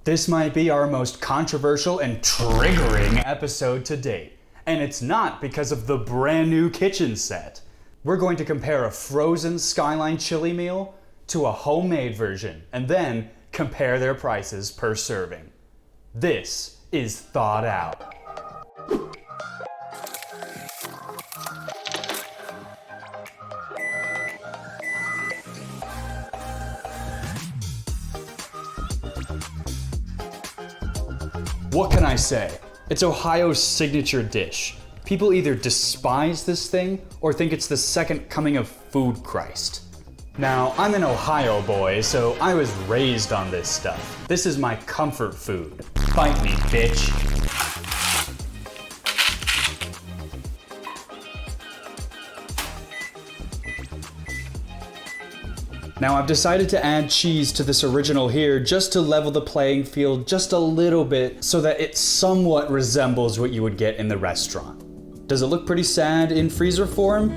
This might be our most controversial and triggering episode to date. And it's not because of the brand new kitchen set. We're going to compare a frozen Skyline Chili meal to a homemade version, and then compare their prices per serving. This is Thawed Out. What can I say? It's Ohio's signature dish. People either despise this thing or think it's the second coming of food Christ. Now, I'm an Ohio boy, so I was raised on this stuff. This is my comfort food. Fight me, bitch. Now I've decided to add cheese to this original here just to level the playing field just a little bit so that it somewhat resembles what you would get in the restaurant. Does it look pretty sad in freezer form?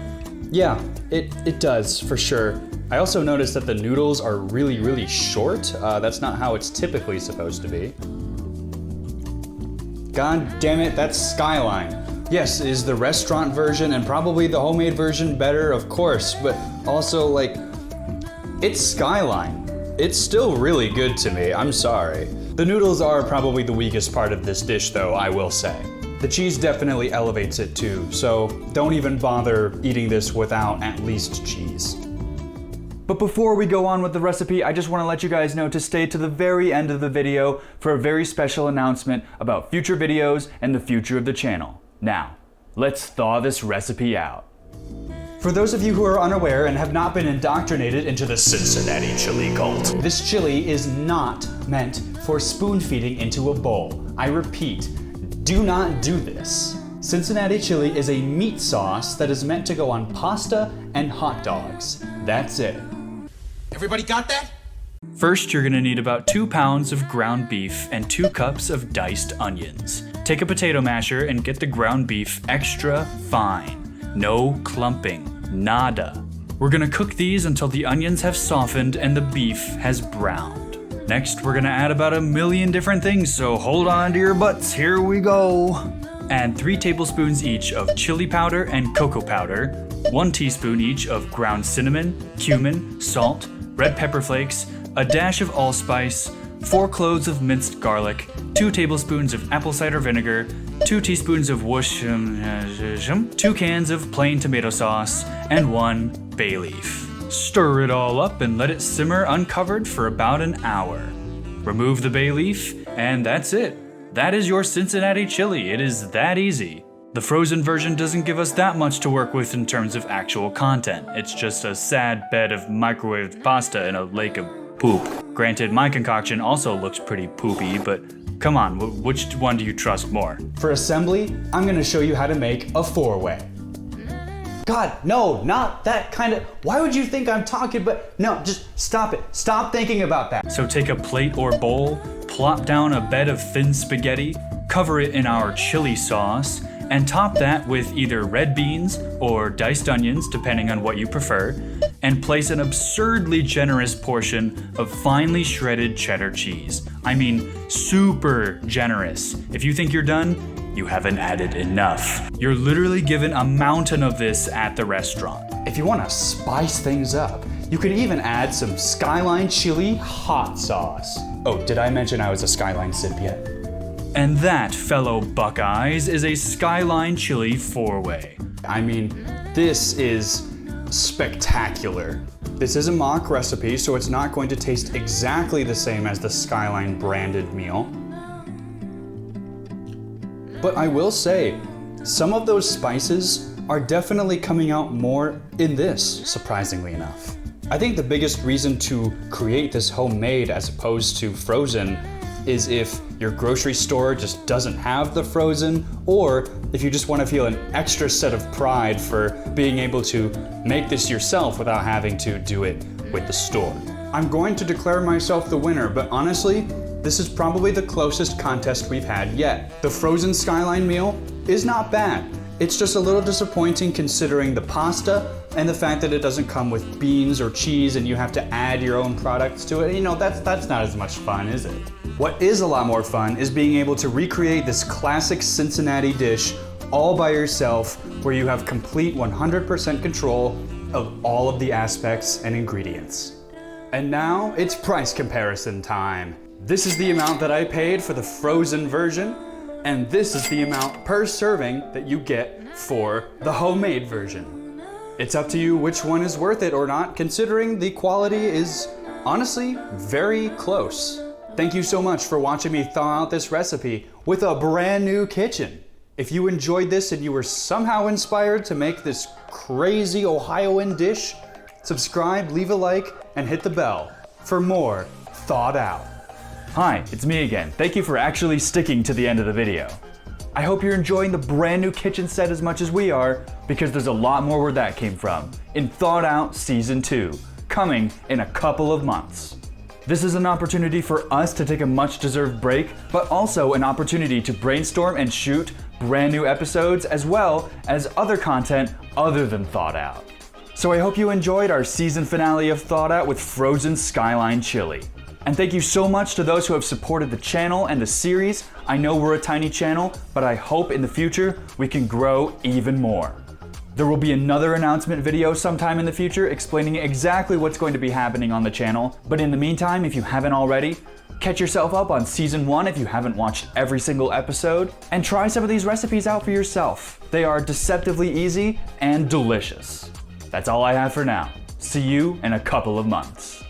Yeah, it does, for sure. I also noticed that the noodles are really short. That's not how it's typically supposed to be. God damn it, that's Skyline. Yes, is the restaurant version and probably the homemade version better? Of course, but also like, it's Skyline. It's still really good to me, I'm sorry. The noodles are probably the weakest part of this dish though, I will say. The cheese definitely elevates it too, so don't even bother eating this without at least cheese. But before we go on with the recipe, I just want to let you guys know to stay to the very end of the video for a very special announcement about future videos and the future of the channel. Now, let's thaw this recipe out. For those of you who are unaware and have not been indoctrinated into the Cincinnati chili cult, this chili is not meant for spoon feeding into a bowl. I repeat, do not do this. Cincinnati chili is a meat sauce that is meant to go on pasta and hot dogs. That's it. Everybody got that? First, you're gonna need about 2 pounds of ground beef and 2 cups of diced onions. Take a potato masher and get the ground beef extra fine. No clumping, nada. We're gonna cook these until the onions have softened and the beef has browned. Next, we're gonna add about 1 million different things, so hold on to your butts, here we go. Add 3 tablespoons each of chili powder and cocoa powder, 1 teaspoon each of ground cinnamon, cumin, salt, red pepper flakes, a dash of allspice, 4 cloves of minced garlic, 2 tablespoons of apple cider vinegar, 2 teaspoons of whoosh, 2 cans of plain tomato sauce, and 1 bay leaf. Stir it all up and let it simmer uncovered for about an hour. Remove the bay leaf, and that's it. That is your Cincinnati chili. It is that easy. The frozen version doesn't give us that much to work with in terms of actual content. It's just a sad bed of microwaved pasta in a lake of poop. Granted, my concoction also looks pretty poopy, but come on, which one do you trust more? For assembly, I'm gonna show you how to make a 4-way. God, no, not that kind of, why would you think I'm talking, but no, just stop it. Stop thinking about that. So take a plate or bowl, plop down a bed of thin spaghetti, cover it in our chili sauce, and top that with either red beans or diced onions, depending on what you prefer, and place an absurdly generous portion of finely shredded cheddar cheese. I mean, super generous. If you think you're done, you haven't added enough. You're literally given a mountain of this at the restaurant. If you want to spice things up, you could even add some Skyline Chili hot sauce. Oh, did I mention I was a Skyline simp yet? And that, fellow Buckeyes, is a Skyline Chili 4-way. I mean, this is spectacular. This is a mock recipe, so it's not going to taste exactly the same as the Skyline branded meal. But I will say, some of those spices are definitely coming out more in this, surprisingly enough. I think the biggest reason to create this homemade as opposed to frozen is if your grocery store just doesn't have the frozen, or if you just want to feel an extra set of pride for being able to make this yourself without having to do it with the store. I'm going to declare myself the winner, but honestly, this is probably the closest contest we've had yet. The frozen Skyline meal is not bad. It's just a little disappointing considering the pasta and the fact that it doesn't come with beans or cheese and you have to add your own products to it. You know, that's not as much fun, is it? What is a lot more fun is being able to recreate this classic Cincinnati dish all by yourself, where you have complete 100% control of all of the aspects and ingredients. And now it's price comparison time. This is the amount that I paid for the frozen version, and this is the amount per serving that you get for the homemade version. It's up to you which one is worth it or not, considering the quality is honestly very close. Thank you so much for watching me thaw out this recipe with a brand new kitchen. If you enjoyed this and you were somehow inspired to make this crazy Ohioan dish, subscribe, leave a like, and hit the bell for more Thawed Out. Hi, it's me again. Thank you for actually sticking to the end of the video. I hope you're enjoying the brand new kitchen set as much as we are, because there's a lot more where that came from in Thawed Out Season 2, coming in a couple of months. This is an opportunity for us to take a much-deserved break, but also an opportunity to brainstorm and shoot brand new episodes as well as other content other than Thawed Out. So I hope you enjoyed our season finale of Thawed Out with frozen Skyline Chili. And thank you so much to those who have supported the channel and the series. I know we're a tiny channel, but I hope in the future we can grow even more. There will be another announcement video sometime in the future explaining exactly what's going to be happening on the channel. But in the meantime, if you haven't already, catch yourself up on Season 1 if you haven't watched every single episode, and try some of these recipes out for yourself. They are deceptively easy and delicious. That's all I have for now. See you in a couple of months.